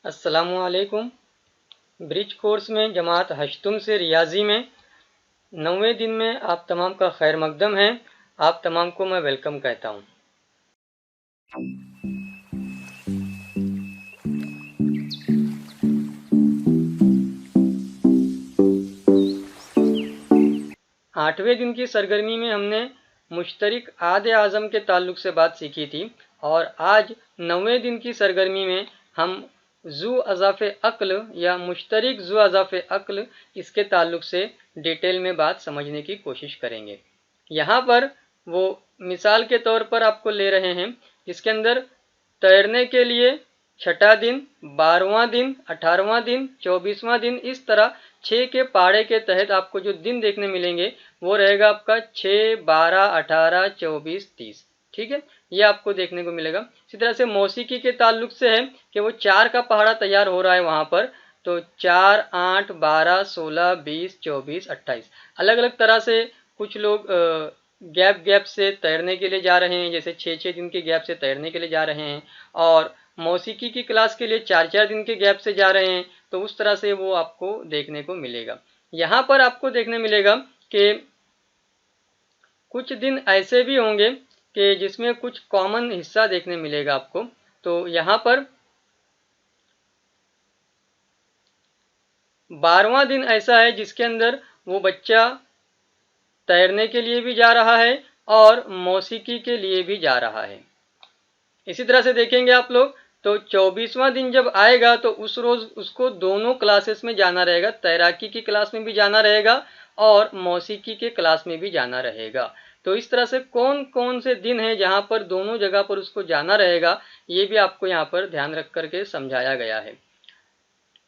अस्सलामुअलैकुम। Bridge course में जमात हश्तुम से रियाजी में 9वें दिन में आप तमाम का खैर मकदम है। आप तमाम को मैं वेलकम कहता हूँ। आठवें दिन की सरगर्मी में हमने मुश्तरिक आद आज़म के ताल्लुक से बात सीखी थी और आज 9वें दिन की सरगर्मी में हम ज़ू अज़ाफ़े अक्ल या मुश्तरिक ज़ू अज़ाफ़े अक्ल इसके ताल्लुक से डिटेल में बात समझने की कोशिश करेंगे। यहाँ पर वो मिसाल के तौर पर आपको ले रहे हैं जिसके अंदर तैरने के लिए छठा दिन, 12वां दिन, 18वां दिन, 24वां दिन, इस तरह 6 के पहाड़े के तहत आपको जो दिन देखने मिलेंगे वो रहेगा आपका 6, 12, 18, 24, 30। ठीक है, ये आपको देखने को मिलेगा। इसी तरह से मौसीकी के ताल्लुक से है कि वो 4 का पहाड़ा तैयार हो रहा है वहां पर, तो 4, 8, 12, 16, 20, 24, 28 अलग अलग तरह से कुछ लोग गैप गैप से तैरने के लिए जा रहे हैं, जैसे 6 दिन के गैप से तैरने के लिए जा रहे हैं, और मौसीकी की क्लास के लिए 4 दिन के गैप से जा रहे हैं। तो उस तरह से वो आपको देखने को मिलेगा। यहाँ पर आपको देखने मिलेगा कि कुछ दिन ऐसे भी होंगे कि जिसमें कुछ कॉमन हिस्सा देखने मिलेगा आपको। तो यहाँ पर 12वां दिन ऐसा है जिसके अंदर वो बच्चा तैरने के लिए भी जा रहा है और मौसीकी के लिए भी जा रहा है। इसी तरह से देखेंगे आप लोग, तो 24वां दिन जब आएगा तो उस रोज उसको दोनों क्लासेस में जाना रहेगा, तैराकी की क्लास में भी जाना रहेगा और मौसीकी के क्लास में भी जाना रहेगा। तो इस तरह से कौन कौन से दिन हैं जहां पर दोनों जगह पर उसको जाना रहेगा, ये भी आपको यहाँ पर ध्यान रख करके समझाया गया है।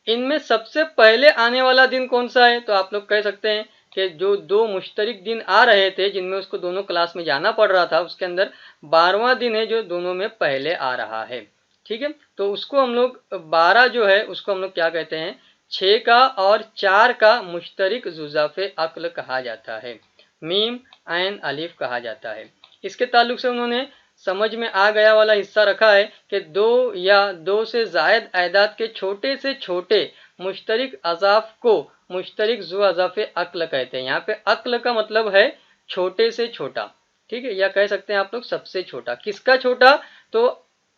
इनमें सबसे पहले आने वाला दिन कौन सा है? तो आप लोग कह सकते हैं कि जो 2 मुश्तरिक दिन आ रहे थे जिनमें उसको दोनों क्लास में जाना पड़ रहा था, उसके अंदर 12वां दिन है जो दोनों में पहले आ रहा है। ठीक है, तो उसको हम लोग 12 जो है उसको हम लोग क्या कहते हैं, 6 का और 4 का मुश्तरिक जुज़ाफ़े अक्ल कहा जाता है, मीम ऐन अलिफ कहा जाता है। इसके ताल्लुक से उन्होंने समझ में आ गया वाला हिस्सा रखा है कि 2 या 2 से जायद आयदाद के छोटे से छोटे मुश्तरिक अज़ाफ को मुश्तरिक ज़ू अज़ाफ़े अक्ल कहते हैं। यहाँ पे अक्ल का मतलब है छोटे से छोटा, ठीक है, या कह सकते हैं आप लोग सबसे छोटा। किसका छोटा? तो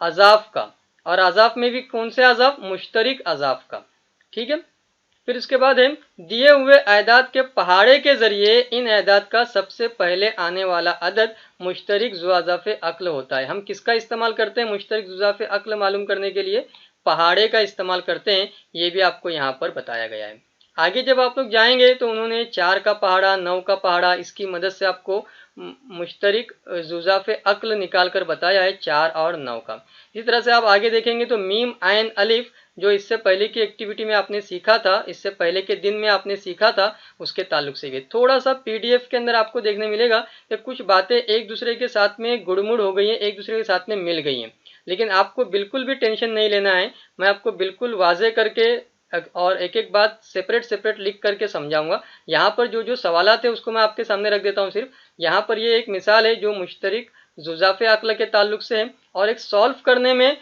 अज़ाफ का, और अज़ाफ में भी कौन से अज़ाफ? मुश्तरिक अज़ाफ का। ठीक है, फिर इसके बाद है दिए हुए आयदाद के पहाड़े के जरिए इन आयदाद का सबसे पहले आने वाला अदद मुश्तरिक ज़ुआज़ाफ़े अक्ल होता है। हम किसका इस्तेमाल करते हैं मुश्तरिक ज़ुआज़ाफ़े अक्ल मालूम करने के लिए? पहाड़े का इस्तेमाल करते हैं। ये भी आपको यहाँ पर बताया गया है। आगे जब आप लोग जाएंगे तो उन्होंने 4 का पहाड़ा, 9 का पहाड़ा, इसकी मदद से आपको मुश्तरिक ज़ुआज़ाफ़े अक्ल निकाल कर बताया है 4 और 9 का। इसी तरह से आप आगे देखेंगे तो मीम ऐन अलिफ जो इससे पहले की एक्टिविटी में आपने सीखा था, इससे पहले के दिन में आपने सीखा था, उसके ताल्लुक से भी थोड़ा सा पीडीएफ के अंदर आपको देखने मिलेगा कि कुछ बातें एक दूसरे के साथ में गुड़मुड़ हो गई हैं, एक दूसरे के साथ में मिल गई हैं। लेकिन आपको बिल्कुल भी टेंशन नहीं लेना है, मैं आपको बिल्कुल वाजे करके और एक एक बात सेपरेट सेपरेट लिख करके समझाऊंगा। यहाँ पर जो जो सवालात है उसको मैं आपके सामने रख देता हूँ। सिर्फ यहाँ पर ये एक मिसाल है जो मुश्तरिक ज़ुज़ाफ़े अक्ल के ताल्लुक से है, और एक सॉल्व करने में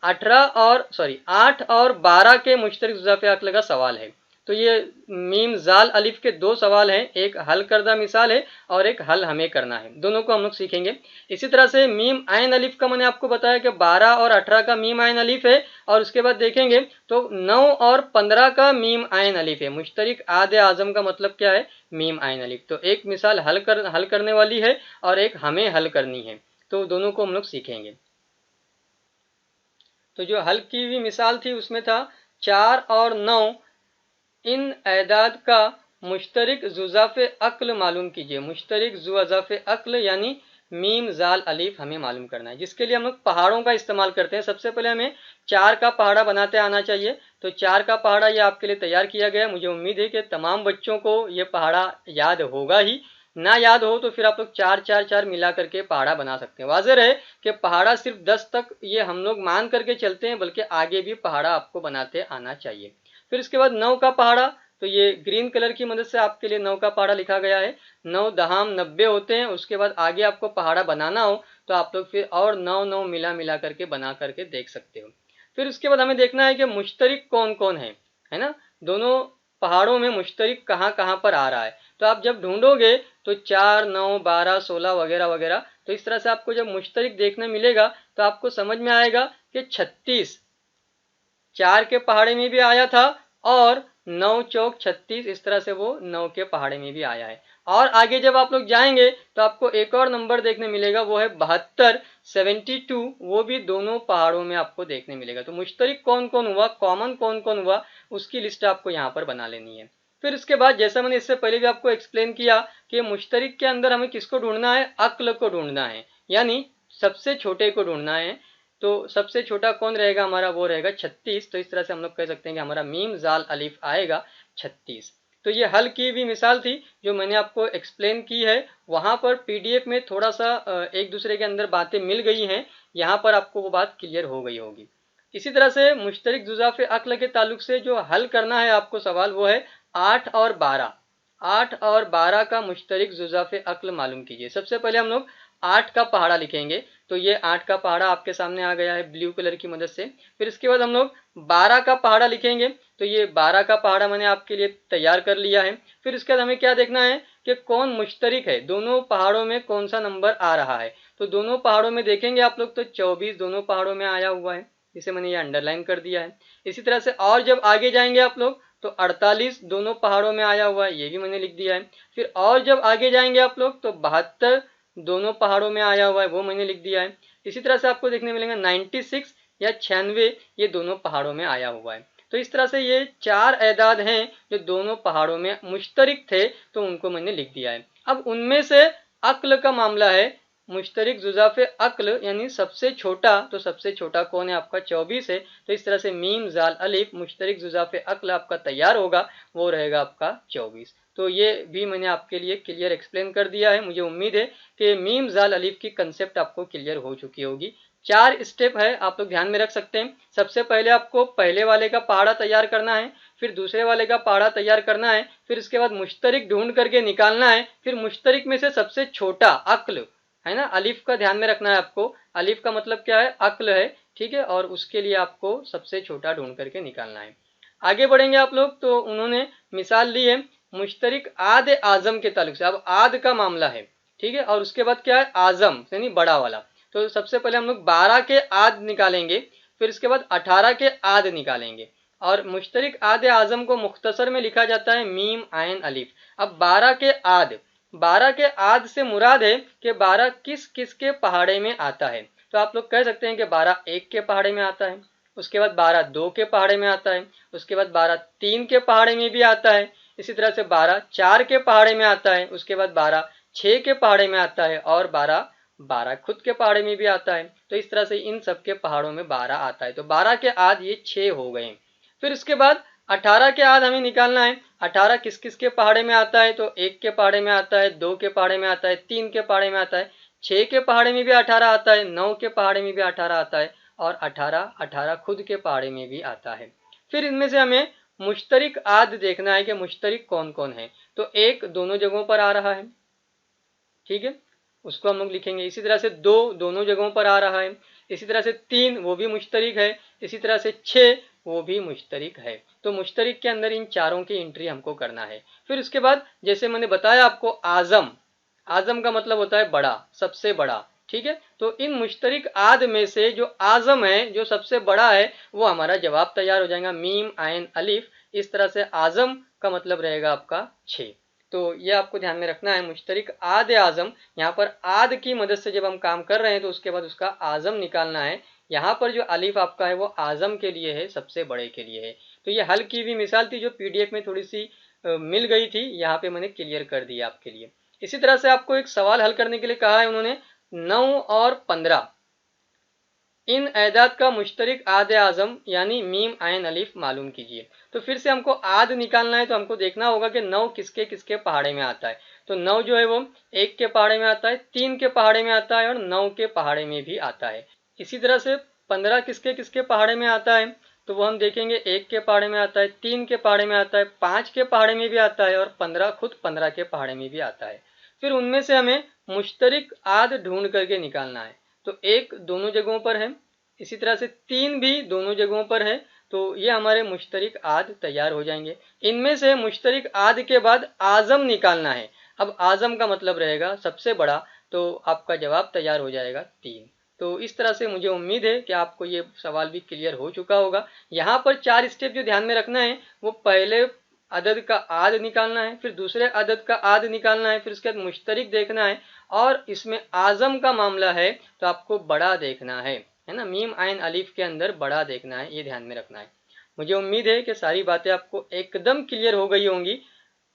8 और 12 के मुश्तरिक ज़ुज़ाफ़े अक्ल का सवाल है। तो ये मीम जाल अलिफ के 2 सवाल हैं, एक हल करदा मिसाल है और एक हल हमें करना है, दोनों को हम लोग सीखेंगे। इसी तरह से मीम ऐन अलिफ का मैंने आपको बताया कि 12 और 18 का मीम ऐन अलिफ है, और उसके बाद देखेंगे तो 9 और 15 का मीम ऐन अलिफ है। मुश्तरिक आदे आज़म का मतलब क्या है? मीम ऐन अलिफ। तो एक मिसाल हल करने वाली है और एक हमें हल करनी है, तो दोनों को हम लोग सीखेंगे। तो जो हल की हुई मिसाल थी उसमें था 4 और 9, इन एदाद का मुश्तरिक ज़ुज़ाफ़े अक्ल मालूम कीजिए। मुश्तरिक ज़ुअज़ाफ़े अक्ल यानी मीम जाल अलीफ हमें मालूम करना है, जिसके लिए हम लोग पहाड़ों का इस्तेमाल करते हैं। सबसे पहले हमें 4 का पहाड़ा बनाते आना चाहिए। तो 4 का पहाड़ा ये आपके लिए तैयार किया गया है। मुझे उम्मीद है कि तमाम बच्चों को ये पहाड़ा याद होगा ही, ना याद हो तो फिर आप लोग 4 4 4 मिला करके पहाड़ा बना सकते हैं। वाज़ेह है कि पहाड़ा सिर्फ 10 तक ये हम लोग मान करके चलते हैं, बल्कि आगे भी पहाड़ा आपको बनाते आना चाहिए। फिर इसके बाद 9 का पहाड़ा, तो ये ग्रीन कलर की मदद से आपके लिए 9 का पहाड़ा लिखा गया है। 9 दहाम 90 होते हैं। उसके बाद आगे आपको पहाड़ा बनाना हो तो आप लोग फिर और 9 9 मिला मिला करके बना करके देख सकते हो। फिर उसके बाद हमें देखना है कि मुश्तरिक कौन कौन है ना, दोनों पहाड़ों में मुश्तरिक कहाँ कहाँ पर आ रहा है। तो आप जब ढूंढोगे तो 4, 9, 12, 16 वगैरह वगैरह, तो इस तरह से आपको जब मुश्तरिक देखने मिलेगा तो आपको समझ में आएगा कि 36 4 के पहाड़े में भी आया था और 9 चौक 36, इस तरह से वो 9 के पहाड़े में भी आया है। और आगे जब आप लोग जाएंगे तो आपको एक और नंबर देखने मिलेगा, वो है 72 72, वो भी दोनों पहाड़ों में आपको देखने मिलेगा। तो मुश्तरिक कौन कौन हुआ, कॉमन कौन कौन हुआ, उसकी लिस्ट आपको यहाँ पर बना लेनी है। फिर उसके बाद जैसा मैंने इससे पहले भी आपको एक्सप्लेन किया कि मुश्तरिक के अंदर हमें किसको ढूंढना है, अक्ल को ढूंढना है, यानी सबसे छोटे को ढूंढना है। तो सबसे छोटा कौन रहेगा हमारा, वो रहेगा 36। तो इस तरह से हम लोग कह सकते हैं कि हमारा मीम जाल अलिफ आएगा 36। तो ये हल की भी मिसाल थी जो मैंने आपको एक्सप्लेन की है। वहां पर पीडीएफ में थोड़ा सा एक दूसरे के अंदर बातें मिल गई हैं, यहाँ पर आपको वो बात क्लियर हो गई होगी। इसी तरह से मुश्तरिक जुज़ाफ़े अक्ल के ताल्लुक से जो हल करना है आपको सवाल, वो है 8 और 12। 8 और 12 का मुश्तरिक जुज़ाफ़े अक्ल मालूम कीजिए। सबसे पहले हम लोग 8 का पहाड़ा लिखेंगे। तो ये 8 का पहाड़ा आपके सामने आ गया है ब्लू कलर की मदद से। फिर इसके बाद हम लोग 12 का पहाड़ा लिखेंगे। तो ये 12 का पहाड़ा मैंने आपके लिए तैयार कर लिया है। फिर इसके बाद हमें क्या देखना है कि कौन मुश्तरिक है, दोनों पहाड़ों में कौन सा नंबर आ रहा है। तो दोनों पहाड़ों में देखेंगे आप लोग तो 24 दोनों पहाड़ों में आया हुआ है, जिसे मैंने ये अंडरलाइन कर दिया है। इसी तरह से और जब आगे जाएंगे आप लोग तो 48 दोनों पहाड़ों में आया हुआ है, ये भी मैंने लिख दिया है। फिर और जब आगे जाएंगे आप लोग तो 72 दोनों पहाड़ों में आया हुआ है, वो मैंने लिख दिया है। इसी तरह से आपको देखने मिलेगा 96 या 96, ये दोनों पहाड़ों में आया हुआ है। तो इस तरह से ये 4 एदाद हैं जो दोनों पहाड़ों में मुश्तरिक थे, तो उनको मैंने लिख दिया है। अब उनमें से अक्ल का मामला है, मुश्तरिक जुज़ाफ़े अक्ल यानी सबसे छोटा, तो सबसे छोटा कौन है आपका 24 है। तो इस तरह से मीम जाल अलिफ मुश्तरिक जुज़ाफ़े अक्ल आपका तैयार होगा, वो रहेगा आपका 24। तो ये भी मैंने आपके लिए क्लियर एक्सप्लेन कर दिया है। मुझे उम्मीद है कि मीम जाल अलिफ की कंसेप्ट आपको क्लियर हो चुकी होगी। 4 स्टेप है, आप लोग ध्यान में रख सकते हैं। सबसे पहले आपको पहले वाले का पहाड़ा तैयार करना है, फिर दूसरे वाले का पहाड़ा तैयार करना है, फिर इसके बाद मुश्तरिक ढूंढ करके निकालना है, फिर मुश्तरिक में से सबसे छोटा अक्ल है ना, अलिफ का ध्यान में रखना है आपको। अलिफ का मतलब क्या है, अक्ल है, ठीक है, और उसके लिए आपको सबसे छोटा ढूंढ करके निकालना है। आगे बढ़ेंगे आप लोग तो उन्होंने मिसाल ली है मुश्तरिक आद आजम के ताल्लुक से। अब आद का मामला है, ठीक है, और उसके बाद क्या है, आजम यानी बड़ा वाला। तो सबसे पहले हम लोग 12 के आद निकालेंगे, फिर इसके बाद 18 के आद निकालेंगे। और मुश्तरिक आद आजम को मुख्तसर में लिखा जाता है मीम आयन अलिफ। अब 12 के आद, 12 के आद से मुराद है कि 12 किस किस के पहाड़े में आता है। तो आप लोग कह सकते हैं कि 12 1 के पहाड़े में आता है, उसके बाद 12 2 के पहाड़े में आता है, उसके बाद 12 3 के पहाड़े में भी आता है, इसी तरह से 12 4 के पहाड़े में आता है, उसके बाद 12 6 के पहाड़े में आता है, और 12 खुद के पहाड़े में भी आता है। तो इस तरह से इन सब के पहाड़ों में 12 आता है। तो 12 के आद ये 6 हो गए। फिर उसके बाद 18 के आद हमें निकालना है। 18 किस किस के पहाड़े में आता है, तो 1 के पहाड़े में आता है, 2 के पहाड़े में आता है, 3 के पहाड़े में आता है, 6 के पहाड़े में भी 18 आता है, 9 के पहाड़े में भी 18 आता है, और 18 खुद के पहाड़े में भी आता है। फिर इनमें से हमें मुश्तरिक आद देखना है कि मुश्तरिक कौन कौन है। तो 1 दोनों जगहों पर आ रहा है, ठीक है, उसको हम लोग लिखेंगे। इसी तरह से 2 दोनों जगहों पर आ रहा है, इसी तरह से 3 वो भी मुश्तरिक है, इसी तरह से 6 वो भी मुश्तरिक है। तो मुश्तरिक के अंदर इन चारों की एंट्री हमको करना है। फिर उसके बाद जैसे मैंने बताया आपको आजम, आजम का मतलब होता है बड़ा, सबसे बड़ा, ठीक है। तो इन मुश्तरिक आद में से जो आजम है, जो सबसे बड़ा है, वो हमारा जवाब तैयार हो जाएगा मीम आयन अलिफ। इस तरह से आजम का मतलब रहेगा आपका 6। तो ये आपको ध्यान में रखना है, मुश्तरिक आद आजम, यहाँ पर आद की मदद से जब हम काम कर रहे हैं तो उसके बाद उसका आजम निकालना है। यहाँ पर जो अलिफ आपका है वो आजम के लिए है, सबसे बड़े के लिए है। तो ये हल की हुई मिसाल थी जो पीडीएफ में थोड़ी सी मिल गई थी, यहाँ पे मैंने क्लियर कर दिया आपके लिए। इसी तरह से आपको एक सवाल हल करने के लिए कहा है उन्होंने 9 और 15 इन एदाद का मुश्तरिक आद आजम यानी मीम आयन अलिफ मालूम कीजिए। तो फिर से हमको आद निकालना है, तो हमको देखना होगा कि 9 किसके किसके पहाड़े में आता है। तो 9 जो है वो 1 के पहाड़े में आता है, 3 के पहाड़े में आता है, और 9 के पहाड़े में भी आता है। इसी तरह से 15 किसके किसके पहाड़े में आता है, तो वो हम देखेंगे 1 के पहाड़े में आता है, 3 के पहाड़े में आता है, 5 के पहाड़े में भी आता है, और 15 खुद 15 के पहाड़े में भी आता है। फिर उनमें से हमें मुश्तरिक आद ढूंढ करके निकालना है। तो 1 दोनों जगहों पर है, इसी तरह से 3 भी दोनों जगहों पर है, तो ये हमारे मुश्तरिक आद तैयार हो जाएंगे। इनमें से मुश्तरिक आद के बाद आज़म निकालना है। अब आज़म का मतलब रहेगा सबसे बड़ा, तो आपका जवाब तैयार हो जाएगा 3। तो इस तरह से मुझे उम्मीद है कि आपको ये सवाल भी क्लियर हो चुका होगा। यहाँ पर 4 स्टेप जो ध्यान में रखना है, वो पहले अदद का आद निकालना है, फिर दूसरे अदद का आद निकालना है, फिर उसके बाद मुश्तरिक देखना है, और इसमें आज़म का मामला है तो आपको बड़ा देखना है ना, मीम आइन अलीफ के अंदर बड़ा देखना है, ये ध्यान में रखना है। मुझे उम्मीद है कि सारी बातें आपको एकदम क्लियर हो गई होंगी।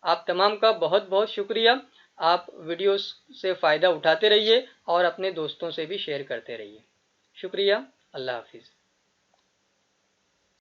आप तमाम का बहुत बहुत शुक्रिया। आप वीडियोस से फ़ायदा उठाते रहिए और अपने दोस्तों से भी शेयर करते रहिए। शुक्रिया। अल्लाह हाफिज़।